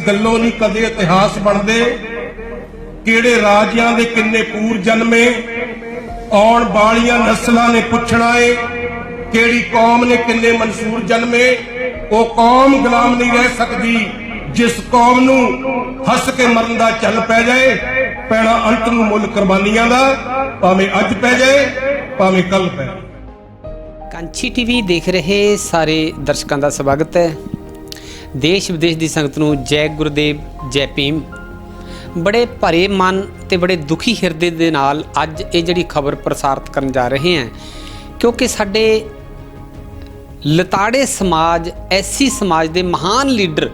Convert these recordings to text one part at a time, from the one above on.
गल्लों नहीं कदे इतिहास बनते। किहड़े राजियां दे किन्ने पूर जन्मे, आउण वालियां नस्लां ने पुछना है किहड़ी कौम ने किन्ने मंसूर जन्मे। वो कौम गुलाम नहीं रह सकती जिस कौम नूं हस के मरन दा चल पै जाए। पैना अंत नूं मुल कुर्बानियां दा, भावें अज पै जाए भावें कल पै। कांची टीवी देख रहे सारे दर्शकों का स्वागत है। देश विदेश की संगत नूं जय गुरुदेव जय भीम। बड़े भरे मन ते बड़े दुखी हिरदे दे नाल अज ये जिहड़ी खबर प्रसारित करन जा रहे हैं, क्योंकि साडे लताड़े समाज ऐसी समाज के महान लीडर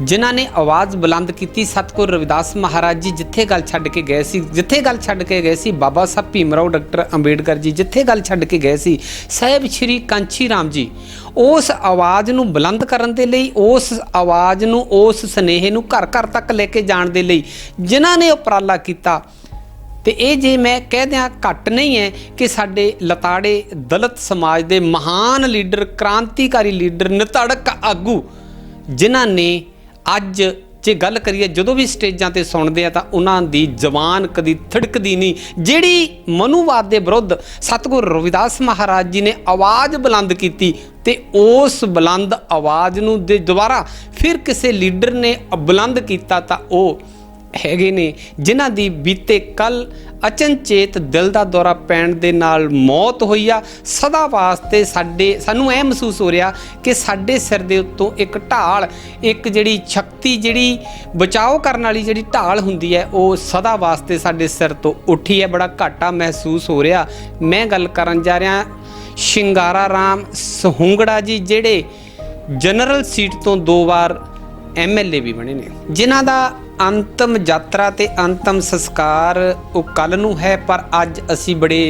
जिन्हां ने आवाज़ बुलंद की, सतगुरु रविदास महाराज जी जिथे गल छड्ड के गए सी, जिथे गल छड्ड के गए सी बाबा साहब भीमराव डॉक्टर अंबेडकर जी जिथे गल छड्ड के गए सी साहिब श्री कांची राम जी, उस आवाज़ नूं बुलंद करन दे लई, उस आवाज़ नूं उस सुनेहे नूं घर घर तक लेके जाण दे लई जिन्हां ने उपराला कीता। तो ये जे मैं कह दियाँ घट नहीं है कि साडे लताड़े दलित समाज के महान लीडर, क्रांतिकारी लीडर, निधड़क आगू जिन्हां ने अज जे गल करिए जो भी स्टेजां ते सुनते हैं तो उन्हों की जबान कदी थिड़कदी नहीं। जिहड़ी मनुवाद के विरुद्ध सतगुरु रविदास महाराज जी ने आवाज़ बुलंद की ते उस बुलंद आवाज़ नूं दे दोबारा फिर किसी लीडर ने बुलंद किया तो वह हैगे ने जिन्हां दी बीते कल अचनचेत दिल का दौरा पैण दे नाल मौत हुई आ। सदा वास्ते सानू ऐ महसूस हो रहा कि साडे सिर दे उत्तों एक ढाल, एक जिहड़ी शक्ति, जिहड़ी बचाव करने वाली जिहड़ी ढाल हुंदी है वो सदा वास्ते साडे सिर तो उठी है। बड़ा घाटा महसूस हो रहा। मैं गल करन जा रहा शिंगारा राम सहुंगड़ा जी, जिहड़े जनरल सीट तो 2 बार MLA भी बने ने, जिन्हां दा अंतिम यात्रा ते अंतिम संस्कार वो कल नूं है। पर अज असी बड़े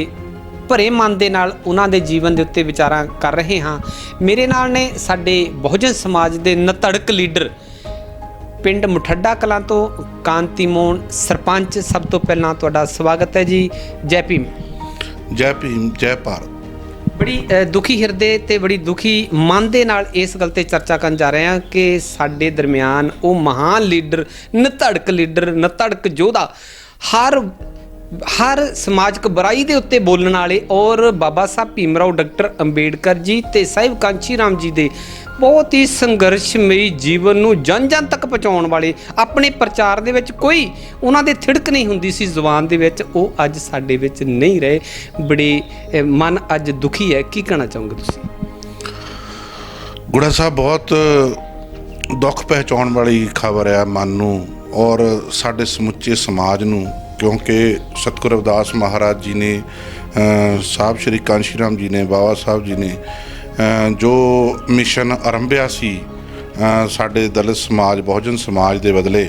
भरे मन दे नाल उन्हां दे जीवन दे उत्ते विचारां कर रहे हाँ। मेरे नाल ने साडे बहुजन समाज दे नतड़क लीडर पिंड मुठड्डा कलां तो कांति मोहन सरपंच। सब तो पहलां तुहाडा स्वागत है जी। जय भीम। जय भीम जय भारत। बड़ी दुखी हिरदे ते बड़ी दुखी मन दे नाल इस गल ते चर्चा करन जा रहे हैं कि साडे दरम्यान वो महान लीडर, लीडर, नतड़क योद्धा, हर समाजक बुराई दे उत्ते बोलण वाले और बाबा साहब भीमराव डॉक्टर अंबेडकर जी ते साहिब कांची राम जी दे बहुत ही संघर्षमई जीवन नूं जन जन तक पहुँचाउण वाले, अपने प्रचार दे विच कोई उन्हां दे थिड़क नहीं हुंदी सी जुबान दे विच, वो अज साडे विच नहीं रहे। बड़े मन अज दुखी है। की कहना चाहोगे तुसीं? गुड़ा साहब, बहुत दुख पहुँचाउण वाली खबर है मन नूं और साडे समुचे समाज नूं, क्योंकि सतगुरु रविदास महाराज जी ने, साहब श्री कांशी राम जी ने, बाबा साहब जी ने जो मिशन आरंभिया सी साडे दलित समाज, बहुजन समाज दे बदले,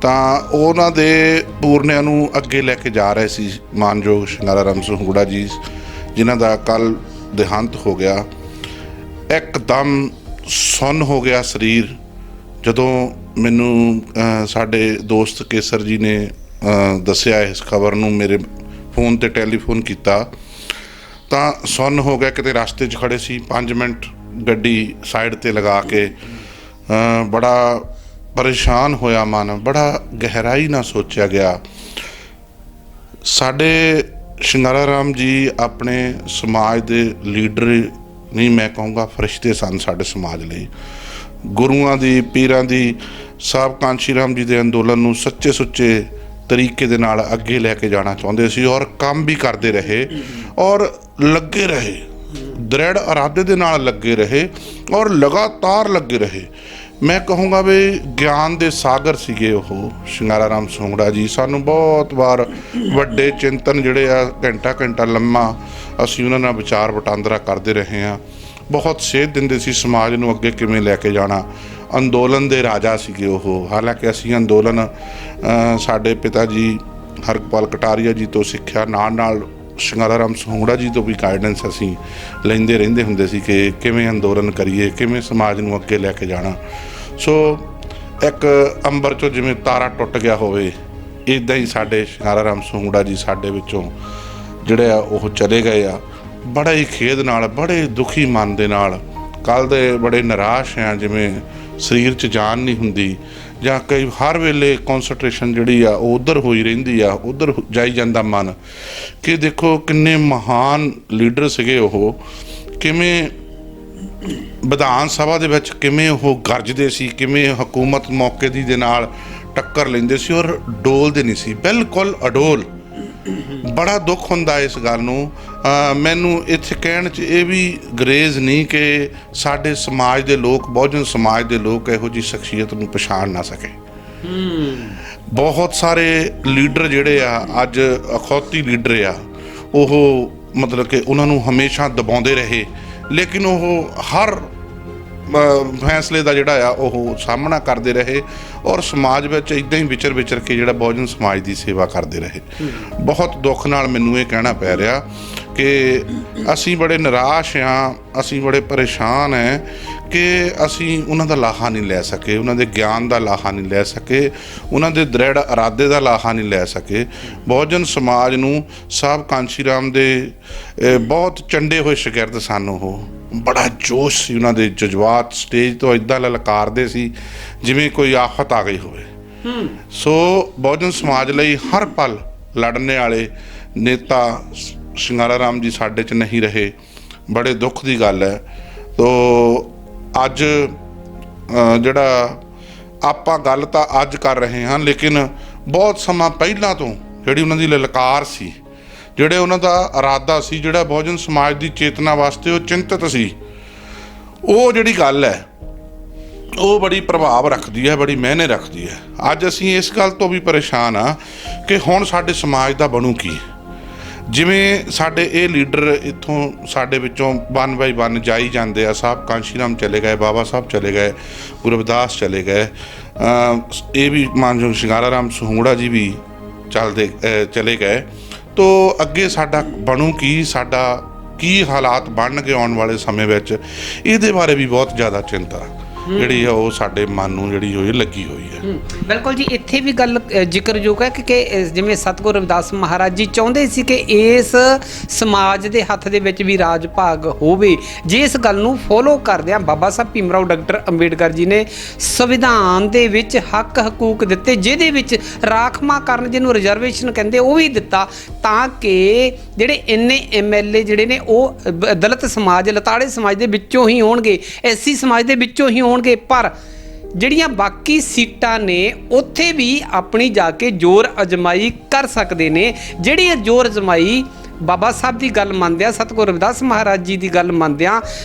ਤਾਂ ਉਹਨਾਂ ਦੇ ਪੂਰਨਿਆਂ ਨੂੰ ਅੱਗੇ ਲੈ ਕੇ ਜਾ ਰਹੇ ਸੀ ਮਾਨਯੋਗ ਸ਼ਿੰਗਾਰਾ ਰਾਮ ਸਹੁੰਗੜਾ ਜੀ, ਜਿਨ੍ਹਾਂ ਦਾ ਕੱਲ ਦੇਹਾਂਤ ਹੋ ਗਿਆ। ਇੱਕਦਮ ਸੁੰਨ ਹੋ ਗਿਆ ਸਰੀਰ। ਜਦੋਂ ਮੈਨੂੰ ਸਾਡੇ ਦੋਸਤ ਕੇਸਰ ਜੀ ਨੇ ਦੱਸਿਆ ਇਸ ਖਬਰ ਨੂੰ, ਮੇਰੇ ਫੋਨ ਤੇ ਟੈਲੀਫੋਨ ਕੀਤਾ ਤਾਂ ਸੁੰਨ ਹੋ ਗਿਆ। ਕਿਤੇ ਰਸਤੇ 'ਚ ਖੜੇ ਸੀ, 5 ਮਿੰਟ ਗੱਡੀ ਸਾਈਡ 'ਤੇ ਲਗਾ ਕੇ ਬੜਾ ਪਰੇਸ਼ਾਨ ਹੋਇਆ ਮਨ, ਬੜਾ ਗਹਿਰਾਈ ਨਾਲ ਸੋਚਿਆ ਗਿਆ। ਸਾਡੇ ਸ਼ਿੰਗਾਰਾ ਰਾਮ ਜੀ ਆਪਣੇ ਸਮਾਜ ਦੇ ਲੀਡਰ ਨਹੀਂ, ਮੈਂ ਕਹੂੰਗਾ ਫਰਿਸ਼ਤੇ ਸਨ ਸਾਡੇ ਸਮਾਜ ਲਈ। ਗੁਰੂਆਂ ਦੀ, ਪੀਰਾਂ ਦੀ, ਸਾਹਿਬ ਕਾਂਸ਼ੀ ਰਾਮ ਜੀ ਦੇ ਅੰਦੋਲਨ ਨੂੰ ਸੱਚੇ ਸੁੱਚੇ ਤਰੀਕੇ ਦੇ ਨਾਲ ਅੱਗੇ ਲੈ ਕੇ ਜਾਣਾ ਚਾਹੁੰਦੇ ਸੀ ਔਰ ਕੰਮ ਵੀ ਕਰਦੇ ਰਹੇ ਔਰ ਲੱਗੇ ਰਹੇ, ਦ੍ਰਿੜ ਇਰਾਦੇ ਦੇ ਨਾਲ ਲੱਗੇ ਰਹੇ ਔਰ ਲਗਾਤਾਰ ਲੱਗੇ ਰਹੇ। मैं कहूँगा भी ज्ञान के सागर सीगे वो शिंगारा राम सहुंगड़ा जी। सानू बहुत बार वड्डे चिंतन जिहड़े आ घंटा घंटा लम्मा असीं उन्हां नाल विचार वटांदरा करते रहे हैं। बहुत सेध दिंदे सी समाज नूं अगे किवें लैके जाना। अंदोलन दे राजा सीगे वो। हालांकि असीं अंदोलन साडे पिता जी हरगोपाल कटारिया जी तो सिੱਖਿਆ, नाल शिंगारा राम सहुंगड़ा जी तो भी गाइडेंस असीं लैंदे रहिंदे हुंदे सी कि किवें अंदोलन करिए, किवें समाज नूं अगे लैके जाना। सो एक अंबर चों जिवें तारा टुट गया होवे, इदां ही साडे शिंगारा राम सहुंगड़ा जी साडे विचों जिहड़े आ ओह चले गए आ। बड़ा ही खेद नाल, बड़े दुखी मन दे नाल, कल दे बड़े निराश हैं। जिवें ਸਰੀਰ 'ਚ ਜਾਨ ਨਹੀਂ ਹੁੰਦੀ, ਜਾਂ ਕਈ ਹਰ ਵੇਲੇ ਕੌਨਸਨਟ੍ਰੇਸ਼ਨ ਜਿਹੜੀ ਆ ਉਹ ਉੱਧਰ ਹੋਈ ਰਹਿੰਦੀ ਆ, ਉੱਧਰ ਜਾਈ ਜਾਂਦਾ ਮਨ। ਕਿ ਦੇਖੋ ਕਿੰਨੇ ਮਹਾਨ ਲੀਡਰ ਸੀਗੇ ਉਹ, ਕਿਵੇਂ ਵਿਧਾਨ ਸਭਾ ਦੇ ਵਿੱਚ ਕਿਵੇਂ ਉਹ ਗਰਜਦੇ ਸੀ, ਕਿਵੇਂ ਹਕੂਮਤ ਮੌਕੇ ਦੀ ਦੇ ਨਾਲ ਟੱਕਰ ਲੈਂਦੇ ਸੀ ਔਰ ਡੋਲਦੇ ਨਹੀਂ ਸੀ, ਬਿਲਕੁਲ ਅਡੋਲ। ਬੜਾ ਦੁੱਖ ਹੁੰਦਾ ਇਸ ਗੱਲ ਨੂੰ। ਮੈਨੂੰ ਇੱਥੇ ਕਹਿਣ 'ਚ ਇਹ ਵੀ ਗਰੇਜ਼ ਨਹੀਂ ਕਿ ਸਾਡੇ ਸਮਾਜ ਦੇ ਲੋਕ, ਬਹੁਜਨ ਸਮਾਜ ਦੇ ਲੋਕ ਇਹੋ ਜਿਹੀ ਸ਼ਖਸੀਅਤ ਨੂੰ ਪਛਾਣ ਨਾ ਸਕੇ। ਬਹੁਤ ਸਾਰੇ ਲੀਡਰ ਜਿਹੜੇ ਆ ਅੱਜ ਅਖੌਤੀ ਲੀਡਰ ਆ, ਉਹ ਮਤਲਬ ਕਿ ਉਹਨਾਂ ਨੂੰ ਹਮੇਸ਼ਾ ਦਬਾਉਂਦੇ ਰਹੇ, ਲੇਕਿਨ ਉਹ ਹਰ ਫੈਸਲੇ ਦਾ ਜਿਹੜਾ ਆ ਉਹ ਸਾਹਮਣਾ ਕਰਦੇ ਰਹੇ ਔਰ ਸਮਾਜ ਵਿੱਚ ਇੱਦਾਂ ਹੀ ਵਿਚਰ ਕੇ ਜਿਹੜਾ ਬਹੁਜਨ ਸਮਾਜ ਦੀ ਸੇਵਾ ਕਰਦੇ ਰਹੇ। ਬਹੁਤ ਦੁੱਖ ਨਾਲ ਮੈਨੂੰ ਇਹ ਕਹਿਣਾ ਪੈ ਰਿਹਾ ਕਿ ਅਸੀਂ ਬੜੇ ਨਿਰਾਸ਼ ਹਾਂ, ਅਸੀਂ ਬੜੇ ਪਰੇਸ਼ਾਨ ਹੈ ਕਿ ਅਸੀਂ ਉਹਨਾਂ ਦਾ ਲਾਹਾ ਨਹੀਂ ਲੈ ਸਕੇ, ਉਹਨਾਂ ਦੇ ਗਿਆਨ ਦਾ ਲਾਹਾ ਨਹੀਂ ਲੈ ਸਕੇ, ਉਹਨਾਂ ਦੇ ਦ੍ਰਿੜ ਇਰਾਦੇ ਦਾ ਲਾਹਾ ਨਹੀਂ ਲੈ ਸਕੇ। ਬਹੁਜਨ ਸਮਾਜ ਨੂੰ ਸਾਹਿਬ ਕਾਂਸ਼ੀ ਰਾਮ ਦੇ ਬਹੁਤ ਚੰਡੇ ਹੋਏ ਸ਼ਾਗਿਰਦ ਸਨ। ਉਹ ਬੜਾ ਜੋਸ਼ ਸੀ ਉਹਨਾਂ ਦੇ, ਜਜ਼ਬਾਤ ਸਟੇਜ ਤੋਂ ਇੱਦਾਂ ਲਲਕਾਰਦੇ ਸੀ ਜਿਵੇਂ ਕੋਈ ਆਫਤ ਆ ਗਈ ਹੋਵੇ। ਸੋ ਬਹੁਜਨ ਸਮਾਜ ਲਈ ਹਰ ਪਲ ਲੜਨ ਵਾਲੇ ਨੇਤਾ ਸ਼ਿੰਗਾਰਾ ਰਾਮ ਜੀ ਸਾਡੇ 'ਚ ਨਹੀਂ ਰਹੇ, ਬੜੇ ਦੁੱਖ ਦੀ ਗੱਲ ਹੈ। ਤੋ ਅੱਜ ਜਿਹੜਾ ਆਪਾਂ ਗੱਲ ਤਾਂ ਅੱਜ ਕਰ ਰਹੇ ਹਾਂ, ਲੇਕਿਨ ਬਹੁਤ ਸਮਾਂ ਪਹਿਲਾਂ ਤੋਂ ਜਿਹੜੀ ਉਹਨਾਂ ਦੀ ਲਲਕਾਰ ਸੀ, ਜਿਹੜੇ ਉਹਨਾਂ ਦਾ ਇਰਾਦਾ ਸੀ, ਜਿਹੜਾ ਬਹੁਜਨ ਸਮਾਜ ਦੀ ਚੇਤਨਾ ਵਾਸਤੇ ਉਹ ਚਿੰਤਤ ਸੀ, ਉਹ ਜਿਹੜੀ ਗੱਲ ਹੈ ਉਹ ਬੜੀ ਪ੍ਰਭਾਵ ਰੱਖਦੀ ਹੈ, ਬੜੀ ਮਾਇਨੇ ਰੱਖਦੀ ਹੈ। ਅੱਜ ਅਸੀਂ ਇਸ ਗੱਲ ਤੋਂ ਵੀ ਪਰੇਸ਼ਾਨ ਹਾਂ ਕਿ ਹੁਣ ਸਾਡੇ ਸਮਾਜ ਦਾ ਬਣੂ ਕੀ। ਜਿਵੇਂ ਸਾਡੇ ਇਹ ਲੀਡਰ ਇੱਥੋਂ ਸਾਡੇ ਵਿੱਚੋਂ 1 ਬਾਈ 1 ਜਾਈ ਜਾਂਦੇ ਆ। ਸਾਹਿਬ ਕਾਂਸ਼ੀ ਰਾਮ ਚਲੇ ਗਏ, ਬਾਬਾ ਸਾਹਿਬ ਚਲੇ ਗਏ, ਗੁਰੂ ਰਵਿਦਾਸ ਚਲੇ ਗਏ, ਇਹ ਵੀ ਮਾਨਯੋਗ ਸ਼ਿੰਗਾਰਾ ਰਾਮ ਸਹੂੜਾ ਜੀ ਵੀ ਚਲੇ ਗਏ। ਤੋ ਅੱਗੇ ਸਾਡਾ ਬਣੂ ਕੀ, ਸਾਡਾ ਕੀ ਹਾਲਾਤ ਬਣਨਗੇ ਆਉਣ ਵਾਲੇ ਸਮੇਂ ਵਿੱਚ, ਇਹਦੇ ਬਾਰੇ ਵੀ ਬਹੁਤ ਜ਼ਿਆਦਾ ਚਿੰਤਾ ਜਿਹੜੀ ਆ ਉਹ ਸਾਡੇ ਮਨ ਨੂੰ ਜਿਹੜੀ ਹੋਈ ਲੱਗੀ ਹੋਈ ਹੈ। ਬਿਲਕੁਲ ਜੀ, ਇੱਥੇ ਵੀ ਗੱਲ ਜ਼ਿਕਰਯੋਗ ਹੈ ਕਿ ਜਿਵੇਂ ਸਤਿਗੁਰੂ ਰਵਿਦਾਸ ਮਹਾਰਾਜ ਜੀ ਚਾਹੁੰਦੇ ਸੀ ਕਿ ਇਸ ਸਮਾਜ ਦੇ ਹੱਥ ਦੇ ਵਿੱਚ ਵੀ ਰਾਜ ਭਾਗ ਹੋਵੇ। ਜੇ ਇਸ ਗੱਲ ਨੂੰ ਫੋਲੋ ਕਰਦਿਆਂ ਬਾਬਾ ਸਾਹਿਬ ਭੀਮ ਰਾਓ ਡਾਕਟਰ ਅੰਬੇਡਕਰ ਜੀ ਨੇ ਸੰਵਿਧਾਨ ਦੇ ਵਿੱਚ ਹੱਕ ਹਕੂਕ ਦਿੱਤੇ, ਜਿਹਦੇ ਵਿੱਚ ਰਾਖਵਾਂਕਰਨ ਜਿਹਨੂੰ ਰਿਜ਼ਰਵੇਸ਼ਨ ਕਹਿੰਦੇ ਉਹ ਵੀ ਦਿੱਤਾ, ਤਾਂ ਕਿ ਜਿਹੜੇ ਇੰਨੇ MLA ਜਿਹੜੇ ਨੇ ਉਹ ਦਲਿਤ ਸਮਾਜ, ਲਤਾੜੇ ਸਮਾਜ ਦੇ ਵਿੱਚੋਂ ਹੀ ਹੋਣਗੇ, SC ਸਮਾਜ ਦੇ ਵਿੱਚੋਂ ਹੀ ਹੋਣਗੇ। ਪਰ ਜਿਹੜੀਆਂ ਬਾਕੀ ਸੀਟਾਂ ਨੇ ਉੱਥੇ ਵੀ ਆਪਣੀ ਜਾ ਕੇ ਜ਼ੋਰ ਅਜਮਾਈ ਕਰ ਸਕਦੇ ਨੇ। ਜਿਹੜੀ ਜ਼ੋਰ ਅਜਮਾਈ ਬਾਬਾ ਸਾਹਿਬ ਦੀ ਗੱਲ ਮੰਨਦਿਆਂ, ਸਤਿਗੁਰੂ ਰਵਿਦਾਸ ਮਹਾਰਾਜ ਜੀ ਦੀ ਗੱਲ ਮੰਨਦਿਆਂ,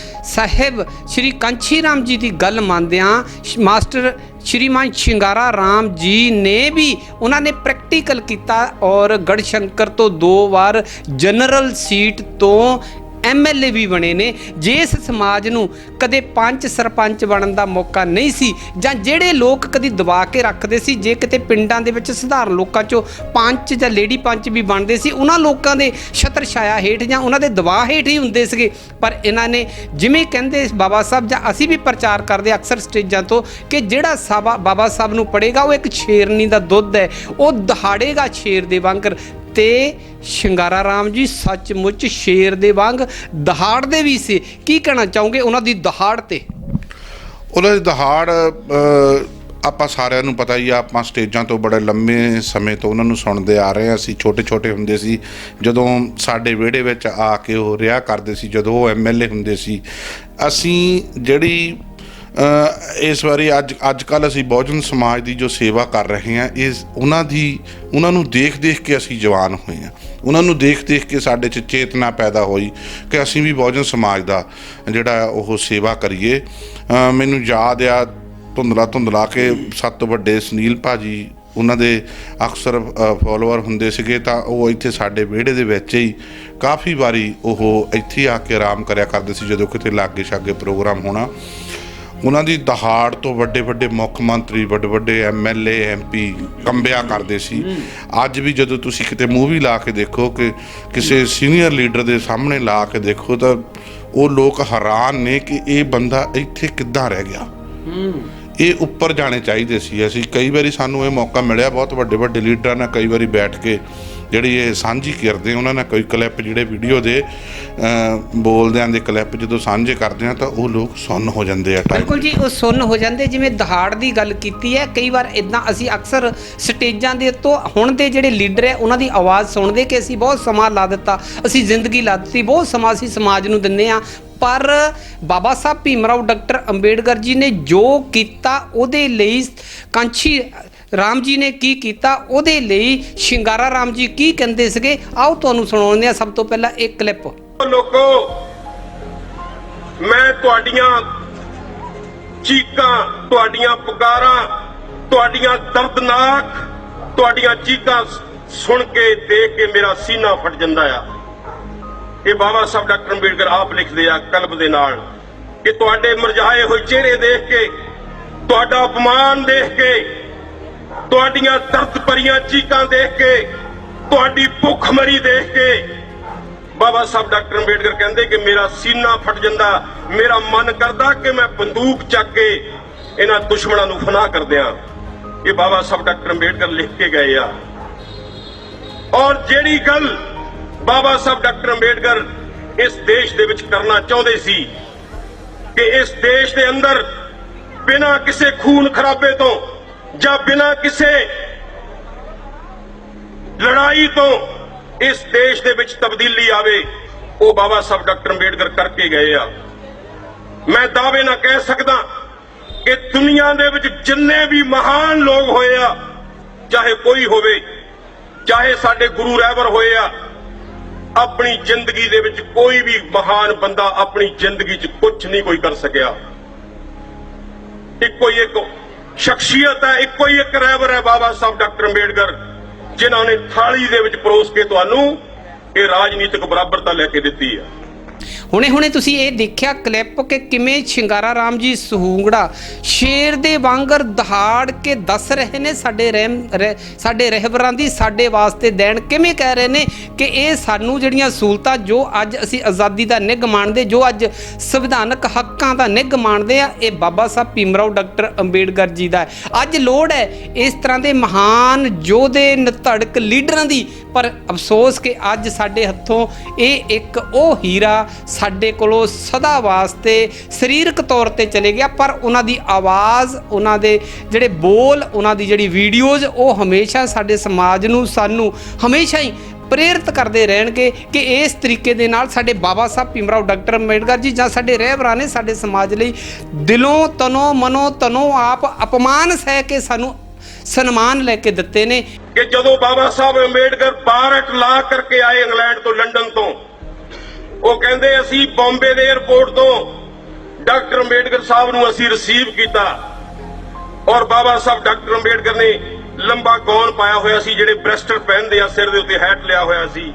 ਸਾਹਿਬ ਸ਼੍ਰੀ ਕਾਂਸ਼ੀ ਰਾਮ ਜੀ ਦੀ ਗੱਲ ਮੰਨਦਿਆਂ, ਮਾਸਟਰ ਸ਼੍ਰੀਮਾਨ ਸ਼ਿੰਗਾਰਾ ਰਾਮ ਜੀ ਨੇ ਵੀ ਉਹਨਾਂ ਨੇ ਪ੍ਰੈਕਟੀਕਲ ਕੀਤਾ ਔਰ ਗੜਸ਼ੰਕਰ ਤੋਂ 2 ਵਾਰ ਜਨਰਲ ਸੀਟ ਤੋਂ MLA ਵੀ ਬਣੇ ਨੇ। ਜੇ ਇਸ ਸਮਾਜ ਨੂੰ ਕਦੇ ਪੰਚ ਸਰਪੰਚ ਬਣਨ ਦਾ ਮੌਕਾ ਨਹੀਂ ਸੀ, ਜਾਂ ਜਿਹੜੇ ਲੋਕ ਕਦੀ ਦਬਾ ਕੇ ਰੱਖਦੇ ਸੀ, ਜੇ ਕਿਤੇ ਪਿੰਡਾਂ ਦੇ ਵਿੱਚ ਸਧਾਰਨ ਲੋਕਾਂ 'ਚੋਂ ਪੰਚ ਜਾਂ ਲੇਡੀ ਪੰਚ ਵੀ ਬਣਦੇ ਸੀ, ਉਹਨਾਂ ਲੋਕਾਂ ਦੇ ਛਤਰ ਛਾਇਆ ਹੇਠ ਜਾਂ ਉਹਨਾਂ ਦੇ ਦਬਾਅ ਹੇਠ ਹੀ ਹੁੰਦੇ ਸੀਗੇ। ਪਰ ਇਹਨਾਂ ਨੇ ਜਿਵੇਂ ਕਹਿੰਦੇ ਬਾਬਾ ਸਾਹਿਬ, ਜਾਂ ਅਸੀਂ ਵੀ ਪ੍ਰਚਾਰ ਕਰਦੇ ਅਕਸਰ ਸਟੇਜਾਂ ਤੋਂ, ਕਿ ਜਿਹੜਾ ਬਾਬਾ ਸਾਹਿਬ ਨੂੰ ਪੜ੍ਹੇਗਾ ਉਹ ਇੱਕ ਸ਼ੇਰਨੀ ਦਾ ਦੁੱਧ ਹੈ, ਉਹ ਦਹਾੜੇਗਾ ਸ਼ੇਰ ਦੇ ਵਾਂਗਰ। ਤੇ ਸ਼ਿੰਗਾਰਾ ਰਾਮ ਜੀ ਸੱਚਮੁੱਚ ਸ਼ੇਰ ਦੇ ਵਾਂਗ ਦਹਾੜਦੇ ਵੀ ਸੀ। ਕੀ ਕਹਿਣਾ ਚਾਹੋਗੇ ਉਹਨਾਂ ਦੀ ਦਹਾੜ ਤੇ? ਉਹਨਾਂ ਦੀ ਦਹਾੜ ਆਪਾਂ ਸਾਰਿਆਂ ਨੂੰ ਪਤਾ ਹੀ ਆ, ਆਪਾਂ ਸਟੇਜਾਂ ਤੋਂ ਬੜੇ ਲੰਮੇ ਸਮੇਂ ਤੋਂ ਉਹਨਾਂ ਨੂੰ ਸੁਣਦੇ ਆ ਰਹੇ ਹਾਂ। ਅਸੀਂ ਛੋਟੇ ਹੁੰਦੇ ਸੀ ਜਦੋਂ ਸਾਡੇ ਵਿਹੜੇ ਵਿੱਚ ਆ ਕੇ ਉਹ ਰਿਹਾ ਕਰਦੇ ਸੀ, ਜਦੋਂ ਉਹ MLA ਹੁੰਦੇ ਸੀ। ਅਸੀਂ ਜਿਹੜੀ ਇਸ ਵਾਰੀ ਅੱਜ ਕੱਲ੍ਹ ਅਸੀਂ ਬਹੁਜਨ ਸਮਾਜ ਦੀ ਜੋ ਸੇਵਾ ਕਰ ਰਹੇ ਹਾਂ, ਉਹਨਾਂ ਨੂੰ ਦੇਖ ਕੇ ਅਸੀਂ ਜਵਾਨ ਹੋਏ ਹਾਂ। ਉਹਨਾਂ ਨੂੰ ਦੇਖ ਕੇ ਸਾਡੇ 'ਚ ਚੇਤਨਾ ਪੈਦਾ ਹੋਈ ਕਿ ਅਸੀਂ ਵੀ ਬਹੁਜਨ ਸਮਾਜ ਦਾ ਜਿਹੜਾ ਉਹ ਸੇਵਾ ਕਰੀਏ। ਮੈਨੂੰ ਯਾਦ ਆ ਧੁੰਦਲਾ ਕੇ ਸਭ ਤੋਂ ਵੱਡੇ ਸੁਨੀਲ ਭਾਜੀ, ਉਹਨਾਂ ਦੇ ਅਕਸਰ ਫੋਲੋਅਰ ਹੁੰਦੇ ਸੀਗੇ, ਤਾਂ ਉਹ ਇੱਥੇ ਸਾਡੇ ਵਿਹੜੇ ਦੇ ਵਿੱਚ ਹੀ ਕਾਫੀ ਵਾਰੀ ਉਹ ਇੱਥੇ ਆ ਕੇ ਆਰਾਮ ਕਰਿਆ ਕਰਦੇ ਸੀ ਜਦੋਂ ਕਿਤੇ ਲਾਗੇ ਛਾਗੇ ਪ੍ਰੋਗਰਾਮ ਹੋਣਾ। ਉਹਨਾਂ ਦੀ ਦਹਾੜ ਤੋਂ ਵੱਡੇ ਮੁੱਖ ਮੰਤਰੀ, ਵੱਡੇ MLA MP ਕੰਬਿਆ ਕਰਦੇ ਸੀ। ਅੱਜ ਵੀ ਜਦੋਂ ਤੁਸੀਂ ਕਿਤੇ ਮੂਵੀ ਲਾ ਕੇ ਦੇਖੋ, ਕਿ ਕਿਸੇ ਸੀਨੀਅਰ ਲੀਡਰ ਦੇ ਸਾਹਮਣੇ ਲਾ ਕੇ ਦੇਖੋ, ਤਾਂ ਉਹ ਲੋਕ ਹੈਰਾਨ ਨੇ ਕਿ ਇਹ ਬੰਦਾ ਇੱਥੇ ਕਿੱਦਾਂ ਰਹਿ ਗਿਆ। ਇਹ ਉੱਪਰ ਜਾਣੇ ਚਾਹੀਦੇ ਸੀ। ਅਸੀਂ ਕਈ ਵਾਰੀ ਸਾਨੂੰ ਇਹ ਮੌਕਾ ਮਿਲਿਆ ਬਹੁਤ ਵੱਡੇ ਲੀਡਰਾਂ ਨਾਲ ਕਈ ਵਾਰੀ ਬੈਠ ਕੇ ਜਿਹੜੀ ਇਹ ਸਾਂਝੀ ਕਰਦੇ ਉਹਨਾਂ ਨਾਲ ਕੋਈ ਕਲਿੱਪ ਜਿਹੜੇ ਵੀਡੀਓ ਦੇ ਬੋਲਦਿਆਂ ਦੇ ਕਲਿੱਪ ਜਦੋਂ ਸਾਂਝੇ ਕਰਦੇ ਆ ਤਾਂ ਉਹ ਲੋਕ ਸੁੰਨ ਹੋ ਜਾਂਦੇ ਆ। ਬਿਲਕੁਲ ਜੀ, ਉਹ ਸੁੰਨ ਹੋ ਜਾਂਦੇ। ਜਿਵੇਂ ਦਹਾੜ ਦੀ ਗੱਲ ਕੀਤੀ ਹੈ, ਕਈ ਵਾਰ ਇਦਾਂ ਅਸੀਂ ਅਕਸਰ ਸਟੇਜਾਂ ਦੇ ਉੱਤੋਂ ਹੁਣ ਦੇ ਜਿਹੜੇ ਲੀਡਰ ਹੈ ਉਹਨਾਂ ਦੀ ਆਵਾਜ਼ ਸੁਣਦੇ ਕਿ ਅਸੀਂ ਬਹੁਤ ਸਮਾਂ ਲਾ ਦਿੱਤਾ, ਅਸੀਂ ਜ਼ਿੰਦਗੀ ਲਾ ਦਿੱਤੀ, ਬਹੁਤ ਸਮਾਂ ਅਸੀਂ ਸਮਾਜ ਨੂੰ ਦਿੰਦੇ ਹਾਂ, ਪਰ ਬਾਬਾ ਸਾਹਿਬ ਭੀਮ ਰਾਓ ਡਾਕਟਰ ਅੰਬੇਡਕਰ ਜੀ ਨੇ ਜੋ ਕੀਤਾ ਉਹਦੇ ਲਈ, ਕਾਂਸ਼ੀ ਰਾਮ ਜੀ ਨੇ ਕੀ ਕੀਤਾ ਉਹਦੇ ਲਈ, ਸ਼ਿੰਗਾਰਾ ਰਾਮ ਜੀ ਕੀ ਕਹਿੰਦੇ ਸੀਗੇ, ਆਓ ਤੁਹਾਨੂੰ ਸੁਣਾਉਂਦੇ ਹਾਂ। ਸਭ ਤੋਂ ਪਹਿਲਾਂ ਇੱਕ ਕਲਿੱਪ। ਲੋਕੋ, ਮੈਂ ਤੁਹਾਡੀਆਂ ਚੀਕਾਂ, ਤੁਹਾਡੀਆਂ ਪੁਕਾਰਾਂ, ਤੁਹਾਡੀਆਂ ਦਰਦਨਾਕ ਤੁਹਾਡੀਆਂ ਚੀਕਾਂ ਸੁਣ ਕੇ ਦੇਖ ਕੇ ਮੇਰਾ ਸੀਨਾ ਫਟ ਜਾਂਦਾ ਆ। ਇਹ ਬਾਬਾ ਸਾਹਿਬ ਡਾਕਟਰ ਅੰਬੇਡਕਰ ਆਪ ਲਿਖਦੇ ਆ ਕਲਮ ਦੇ ਨਾਲ ਕਿ ਤੁਹਾਡੇ ਮੁਰਝਾਏ ਹੋਏ ਚਿਹਰੇ ਦੇਖ ਕੇ, ਤੁਹਾਡਾ ਅਪਮਾਨ ਦੇਖ ਕੇ, ਤੁਹਾਡੀਆਂ ਦਰਦ ਭਰੀਆਂ ਚੀਕਾਂ ਦੇਖ ਕੇ, ਤੁਹਾਡੀ ਭੁੱਖਮਰੀ ਦੇਖ ਕੇ ਬਾਬਾ ਸਾਹਿਬ ਡਾਕਟਰ ਅੰਬੇਡਕਰ ਕਹਿੰਦੇ ਕਿ ਮੇਰਾ ਸੀਨਾ ਫਟ ਜਾਂਦਾ, ਮੇਰਾ ਮਨ ਕਰਦਾ ਕਿ ਮੈਂ ਬੰਦੂਕ ਚੱਕ ਕੇ ਇਹਨਾਂ ਦੁਸ਼ਮਣਾਂ ਨੂੰ ਫਨਾਹ ਕਰ ਦਿਆਂ। ਇਹ ਬਾਬਾ ਸਾਹਿਬ ਡਾਕਟਰ ਅੰਬੇਡਕਰ ਲਿਖ ਕੇ ਗਏ ਆ। ਔਰ ਜਿਹੜੀ ਗੱਲ ਬਾਬਾ ਸਾਹਿਬ ਡਾਕਟਰ ਅੰਬੇਡਕਰ ਇਸ ਦੇਸ਼ ਦੇ ਵਿੱਚ ਕਰਨਾ ਚਾਹੁੰਦੇ ਸੀ ਕਿ ਇਸ ਦੇਸ਼ ਦੇ ਅੰਦਰ ਬਿਨਾਂ ਕਿਸੇ ਖੂਨ ਖਰਾਬੇ ਤੋਂ ਜਾਂ ਬਿਨਾਂ ਕਿਸੇ ਲੜਾਈ ਤੋਂ ਇਸ ਦੇਸ਼ ਦੇ ਵਿੱਚ ਤਬਦੀਲੀ ਆਵੇ, ਉਹ ਬਾਬਾ ਸਾਹਿਬ ਡਾਕਟਰ ਅੰਬੇਡਕਰ ਕਰਕੇ ਗਏ ਆ। ਮੈਂ ਦਾਅਵੇ ਨਾਲ ਕਹਿ ਸਕਦਾ ਕਿ ਦੁਨੀਆ ਦੇ ਵਿੱਚ ਜਿੰਨੇ ਵੀ ਮਹਾਨ ਲੋਕ ਹੋਏ ਆ, ਚਾਹੇ ਕੋਈ ਹੋਵੇ, ਚਾਹੇ ਸਾਡੇ ਗੁਰੂ ਰਹਿਬਰ ਹੋਏ ਆ, ਆਪਣੀ ਜ਼ਿੰਦਗੀ ਦੇ ਵਿੱਚ ਕੋਈ ਵੀ ਮਹਾਨ ਬੰਦਾ ਆਪਣੀ ਜ਼ਿੰਦਗੀ 'ਚ ਕੁਝ ਨਹੀਂ ਕੋਈ ਕਰ ਸਕਿਆ। ਇੱਕੋ ਹੀ ਇੱਕ ਸ਼ਖਸੀਅਤ ਹੈ, ਇੱਕੋ ਹੀ ਇੱਕ ਰਹਿਬਰ ਹੈ ਬਾਬਾ ਸਾਹਿਬ ਡਾਕਟਰ ਅੰਬੇਡਕਰ, ਜਿਨ੍ਹਾਂ ਨੇ ਥਾਲੀ ਦੇ ਵਿੱਚ ਪਰੋਸ ਕੇ ਤੁਹਾਨੂੰ ਇਹ ਰਾਜਨੀਤਿਕ ਬਰਾਬਰਤਾ ਲੈ ਕੇ ਦਿੱਤੀ ਹੈ। ਹੁਣੇ ਤੁਸੀਂ ਇਹ ਦੇਖਿਆ ਕਲਿੱਪ ਕਿ ਕਿਵੇਂ ਸ਼ਿੰਗਾਰਾ ਰਾਮ ਜੀ ਸਹੂੰਗੜਾ ਸ਼ੇਰ ਦੇ ਵਾਂਗਰ ਦਹਾੜ ਕੇ ਦੱਸ ਰਹੇ ਨੇ ਸਾਡੇ ਰਹਿਬਰਾਂ ਦੀ ਸਾਡੇ ਵਾਸਤੇ ਦੇਣ, ਕਿਵੇਂ ਕਹਿ ਰਹੇ ਨੇ ਕਿ ਇਹ ਸਾਨੂੰ ਜਿਹੜੀਆਂ ਸਹੂਲਤਾਂ ਜੋ ਅੱਜ ਅਸੀਂ ਆਜ਼ਾਦੀ ਦਾ ਨਿੱਘ ਮਾਣਦੇ, ਜੋ ਅੱਜ ਸੰਵਿਧਾਨਕ ਹੱਕਾਂ ਦਾ ਨਿੱਘ ਮਾਣਦੇ ਆ, ਇਹ ਬਾਬਾ ਸਾਹਿਬ ਭੀਮ ਰਾਓ ਡਾਕਟਰ ਅੰਬੇਡਕਰ ਜੀ ਦਾ ਹੈ। ਅੱਜ ਲੋੜ ਹੈ ਇਸ ਤਰ੍ਹਾਂ ਦੇ ਮਹਾਨ ਯੋਧੇ ਨਿਧੜਕ ਲੀਡਰਾਂ ਦੀ, ਪਰ ਅਫਸੋਸ ਕਿ ਅੱਜ ਸਾਡੇ ਹੱਥੋਂ ਇਹ ਇੱਕ ਉਹ ਹੀਰਾ ਸਾਡੇ ਕੋਲੋਂ ਸਦਾ ਵਾਸਤੇ ਸਰੀਰਕ ਤੌਰ ਤੇ ਚਲੇ ਗਿਆ, ਪਰ ਉਹਨਾਂ ਦੀ ਆਵਾਜ਼, ਉਹਨਾਂ ਦੇ ਜਿਹੜੇ ਬੋਲ, ਉਹਨਾਂ ਦੀ ਜਿਹੜੀ ਵੀਡੀਓਜ਼, ਉਹ ਹਮੇਸ਼ਾ ਸਾਡੇ ਸਮਾਜ ਨੂੰ, ਸਾਨੂੰ ਹਮੇਸ਼ਾ ਹੀ ਪ੍ਰੇਰਿਤ ਕਰਦੇ ਰਹਿਣਗੇ ਕਿ ਇਸ ਤਰੀਕੇ ਦੇ ਨਾਲ ਸਾਡੇ ਬਾਬਾ ਸਾਹਿਬ ਭੀਮ ਰਾਓ ਡਾਕਟਰ ਅੰਬੇਡਕਰ ਜੀ ਜਾਂ ਸਾਡੇ ਰਹਿਬਰਾਂ ਨੇ ਸਾਡੇ ਸਮਾਜ ਲਈ ਦਿਲੋਂ, ਤਨੋਂ, ਮਨੋਂ, ਤਨੋਂ ਆਪ ਅਪਮਾਨ ਸਹਿ ਕੇ ਸਾਨੂੰ ਸਨਮਾਨ ਲੈ ਕੇ ਦਿੱਤੇ ਨੇ। ਕਿ ਜਦੋਂ ਬਾਬਾ ਸਾਹਿਬ ਅੰਬੇਡਕਰ ਬਾਰਟ ਲਾ ਕਰਕੇ ਆਏ ਇੰਗਲੈਂਡ ਤੋਂ, ਲੰਡਨ ਤੋਂ, ਉਹ ਕਹਿੰਦੇ ਅਸੀਂ ਬੰਬੇ ਦੇ 에ਅਰਪੋਰਟ ਤੋਂ ਡਾਕਟਰ ਅੰਬੇਡਕਰ ਸਾਹਿਬ ਨੂੰ ਅਸੀਂ ਰਿਸੀਵ ਕੀਤਾ, ਔਰ ਬਾਬਾ ਸਾਹਿਬ ਡਾਕਟਰ ਅੰਬੇਡਕਰ ਨੇ ਲੰਬਾ ਗੌਨ ਪਾਇਆ ਹੋਇਆ ਸੀ, ਜਿਹੜੇ ਬ੍ਰੈਸਟਰ ਪਹਿਨਦੇ ਆ, ਸਿਰ ਦੇ ਉੱਤੇ ਹੈਟ ਲਿਆ ਹੋਇਆ ਸੀ।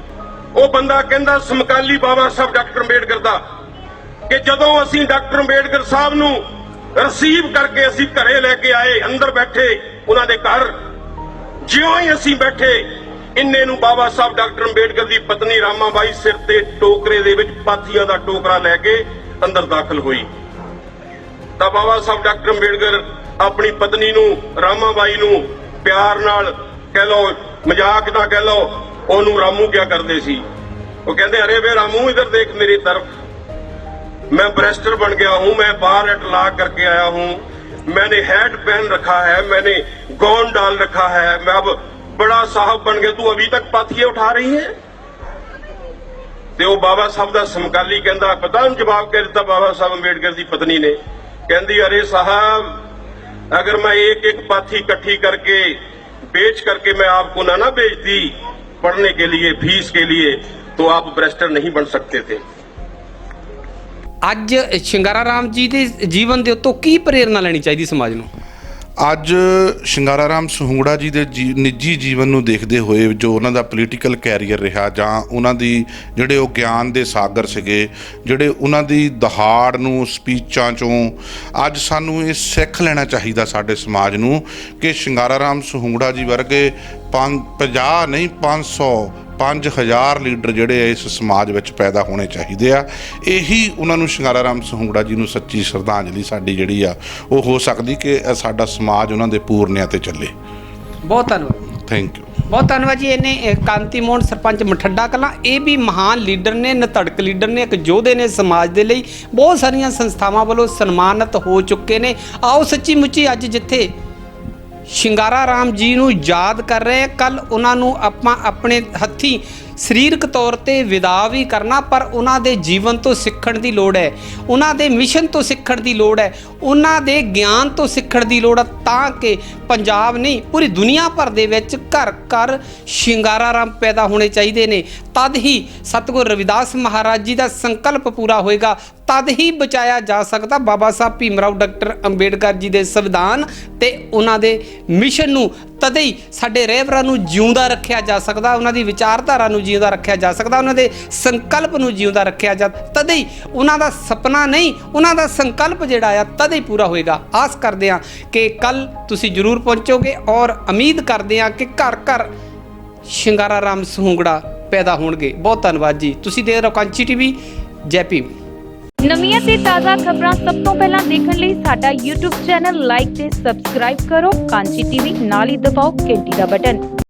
ਉਹ ਬੰਦਾ ਕਹਿੰਦਾ ਸਮਕਾਲੀ ਬਾਬਾ ਸਾਹਿਬ ਡਾਕਟਰ ਅੰਬੇਡਕਰ ਦਾ ਕਿ ਜਦੋਂ ਅਸੀਂ ਡਾਕਟਰ ਅੰਬੇਡਕਰ ਸਾਹਿਬ ਨੂੰ ਰਿਸੀਵ ਕਰਕੇ ਅਸੀਂ ਘਰੇ ਲੈ ਕੇ ਆਏ, ਅੰਦਰ ਬੈਠੇ ਉਹਨਾਂ ਦੇ ਘਰ, ਜਿਉਂ ਹੀ ਅਸੀਂ ਬੈਠੇ ਇੰਨੇ ਨੂੰ ਬਾਬਾ ਸਾਹਿਬ ਡਾਕਟਰ ਅੰਬੇਡਕਰ ਦੀ ਪਤਨੀ ਰਾਮਾਬਾਈ ਸਿਰ ਤੇ ਟੋਕਰੇ ਦੇ ਵਿੱਚ ਪਾਥੀਆਂ ਦਾ ਟੋਕਰਾ ਲੈ ਕੇ ਅੰਦਰ ਦਾਖਲ ਹੋਈ। ਤਾਂ ਬਾਬਾ ਸਾਹਿਬ ਡਾਕਟਰ ਅੰਬੇਡਕਰ ਆਪਣੀ ਪਤਨੀ ਨੂੰ, ਰਾਮਾਬਾਈ ਨੂੰ ਪਿਆਰ ਨਾਲ ਕਹਿ ਲਓ, ਮਜ਼ਾਕ ਨਾ ਕਹਿ ਲਓ, ਉਹਨੂੰ ਰਾਮੂ ਕਿਹਾ ਕਰਦੇ ਸੀ। ਉਹ ਕਹਿੰਦੇ ਅਰੇ ਵੇ ਰਾਮੂ इधर देख मेरी तरफ, मैं ब्रेस्टर बन गया हूं, मैं बार ला करके आया हूं, मैंने हैट पहन रखा है, मैंने गौन डाल रखा है, मैं अब बड़ा साहब बन गया, तू अभी तक पाथियां उठा रही है। ਤੇ ਉਹ ਬਾਬਾ ਸਾਹਿਬ ਦਾ ਸਮਕਾਲੀ ਕਹਿੰਦਾ, ਪਤਾ ਨਹੀਂ ਜਵਾਬ ਕਹਿ ਦਿੱਤਾ ਬਾਬਾ ਸਾਹਿਬ ਅੰਬੇਡਕਰ ਦੀ ਪਤਨੀ ਨੇ, ਕਹਿੰਦੀ अरे साहब अगर मैं एक एक पाथी इकट्ठी करके बेच करके मैं आपको ना बेचती पढ़ने के लिए, फीस के लिए, तो आप ब्रेस्टर नहीं बन सकते थे। ਅੱਜ ਸ਼ਿੰਗਾਰਾ ਰਾਮ ਜੀ ਦੇ ਜੀਵਨ ਦੇ ਉੱਤੋਂ ਕੀ ਪ੍ਰੇਰਨਾ ਲੈਣੀ ਚਾਹੀਦੀ ਸਮਾਜ ਨੂੰ? ਅੱਜ ਸ਼ਿੰਗਾਰਾ ਰਾਮ ਸਹੂੰਗੜਾ ਜੀ ਦੇ ਨਿੱਜੀ ਜੀਵਨ ਨੂੰ ਦੇਖਦੇ ਹੋਏ, ਜੋ ਉਹਨਾਂ ਦਾ ਪੋਲੀਟੀਕਲ ਕੈਰੀਅਰ ਰਿਹਾ, ਜਾਂ ਉਹਨਾਂ ਦੀ ਜਿਹੜੇ ਉਹ ਗਿਆਨ ਦੇ ਸਾਗਰ ਸੀਗੇ, ਜਿਹੜੇ ਉਹਨਾਂ ਦੀ ਦਹਾੜ ਨੂੰ ਸਪੀਚਾਂ 'ਚੋਂ, ਅੱਜ ਸਾਨੂੰ ਇਹ ਸਿੱਖ ਲੈਣਾ ਚਾਹੀਦਾ ਸਾਡੇ ਸਮਾਜ ਨੂੰ ਕਿ ਸ਼ਿੰਗਾਰਾ ਰਾਮ ਸਹੂੰਗੜਾ ਜੀ ਵਰਗੇ 50 ਨਹੀਂ 5,000 ਲੀਡਰ ਜਿਹੜੇ ਇਸ ਸਮਾਜ ਵਿੱਚ ਪੈਦਾ ਹੋਣੇ ਚਾਹੀਦੇ ਆ। ਇਹੀ ਉਹਨਾਂ ਨੂੰ ਸ਼ਿੰਗਾਰਾ ਰਾਮ ਸਹੂੰਗੜਾ ਜੀ ਨੂੰ ਸੱਚੀ ਸ਼ਰਧਾਂਜਲੀ ਸਾਡੀ ਜਿਹੜੀ ਆ ਉਹ ਹੋ ਸਕਦੀ ਕਿ ਸਾਡਾ ਸਮਾਜ ਉਹਨਾਂ ਦੇ ਪੂਰਨਿਆਂ ਤੇ ਚੱਲੇ। ਬਹੁਤ ਧੰਨਵਾਦ। Thank you. ਬਹੁਤ ਧੰਨਵਾਦ ਜੀ। ਇਹਨੇ ਕਾਂਤੀ ਮੋਹਨ ਸਰਪੰਚ ਮਠੱਡਾ ਕਲਾਂ, ਇਹ ਵੀ ਮਹਾਨ ਲੀਡਰ ਨੇ, ਨਿਧੜਕ ਲੀਡਰ ਨੇ, ਇੱਕ ਯੋਧੇ ਨੇ ਸਮਾਜ ਦੇ ਲਈ। ਬਹੁਤ ਸਾਰੀਆਂ ਸੰਸਥਾਵਾਂ ਵੱਲੋਂ ਸਨਮਾਨਿਤ ਹੋ ਚੁੱਕੇ ਨੇ। ਆਓ ਸੱਚੀ ਮੁੱਚੀ ਅੱਜ ਜਿੱਥੇ ਸ਼ਿੰਗਾਰਾ ਰਾਮ ਜੀ ਨੂੰ ਯਾਦ ਕਰ ਰਹੇ, ਕੱਲ ਉਹਨਾਂ ਨੂੰ ਆਪਾਂ ਆਪਣੇ ਹੱਥੀਂ ਸਰੀਰਕ ਤੌਰ ਤੇ ਵਿਦਾ ਵੀ ਕਰਨਾ, ਪਰ ਉਹਨਾਂ ਦੇ ਜੀਵਨ ਤੋਂ ਸਿੱਖਣ ਦੀ ਲੋੜ ਹੈ, ਉਹਨਾਂ ਦੇ ਮਿਸ਼ਨ ਤੋਂ ਸਿੱਖਣ ਦੀ ਲੋੜ ਹੈ, ਉਹਨਾਂ ਦੇ ਗਿਆਨ ਤੋਂ ਸਿੱਖਣ ਦੀ ਲੋੜ ਹੈ, ਤਾਂ ਕਿ ਪੰਜਾਬ ਨਹੀਂ ਪੂਰੀ ਦੁਨੀਆ ਭਰ ਦੇ ਵਿੱਚ ਘਰ ਘਰ ਸ਼ਿੰਗਾਰਾ ਰਾਮ ਪੈਦਾ ਹੋਣੇ ਚਾਹੀਦੇ ਨੇ। ਤਦ ਹੀ ਸਤਿਗੁਰ ਰਵਿਦਾਸ ਮਹਾਰਾਜ ਜੀ ਦਾ ਸੰਕਲਪ ਪੂਰਾ ਹੋਏਗਾ, ਤਦ ਹੀ ਬਚਾਇਆ ਜਾ ਸਕਦਾ ਬਾਬਾ ਸਾਹਿਬ ਭੀਮ ਰਾਓ ਡਾਕਟਰ ਅੰਬੇਡਕਰ ਜੀ ਦੇ ਸੰਵਿਧਾਨ ਤੇ ਉਹਨਾਂ ਦੇ ਮਿਸ਼ਨ ਨੂੰ। ਤਦੇ ਹੀ ਸਾਡੇ ਰਹਿਬਰਾਂ ਨੂੰ ਜਿਉਂਦਾ ਰੱਖਿਆ ਜਾ ਸਕਦਾ, ਉਹਨਾਂ ਦੀ ਵਿਚਾਰਧਾਰਾ ਨੂੰ ਜਿਉਂਦਾ ਰੱਖਿਆ ਜਾ ਸਕਦਾ, ਉਹਨਾਂ ਦੇ ਸੰਕਲਪ ਨੂੰ ਜਿਉਂਦਾ ਰੱਖਿਆ ਜਾ, ਤਦੇ ਹੀ ਉਹਨਾਂ ਦਾ ਸੁਪਨਾ ਨਹੀਂ, ਉਹਨਾਂ ਦਾ ਸੰਕਲਪ ਜਿਹੜਾ ਆ ਤਦੇ ਹੀ ਪੂਰਾ ਹੋਏਗਾ। ਆਸ ਕਰਦੇ ਹਾਂ ਕਿ ਕੱਲ ਤੁਸੀਂ ਜ਼ਰੂਰ ਪਹੁੰਚੋਗੇ ਔਰ ਉਮੀਦ ਕਰਦੇ ਹਾਂ ਕਿ ਘਰ ਘਰ ਸ਼ਿੰਗਾਰਾ ਰਾਮ ਸਹੂੰਗੜਾ ਪੈਦਾ ਹੋਣਗੇ। ਬਹੁਤ ਧੰਨਵਾਦ ਜੀ। ਤੁਸੀਂ ਦੇਖ ਰਹੇ ਹੋ ਕਾਂਚੀ ਟੀਵੀ। ਜੈ ਭੀਮ। ਨਵੀਆਂ ਤੇ ਤਾਜ਼ਾ ਖਬਰਾਂ ਸਭ ਤੋਂ ਪਹਿਲਾਂ ਦੇਖਣ ਲਈ ਸਾਡਾ YouTube ਚੈਨਲ ਲਾਈਕ ਤੇ ਸਬਸਕ੍ਰਾਈਬ ਕਰੋ। ਕਾਂਚੀ ਟੀਵੀ ਨਾਲ ਹੀ ਦਬਾਓ ਘੰਟੀ ਦਾ ਬਟਨ।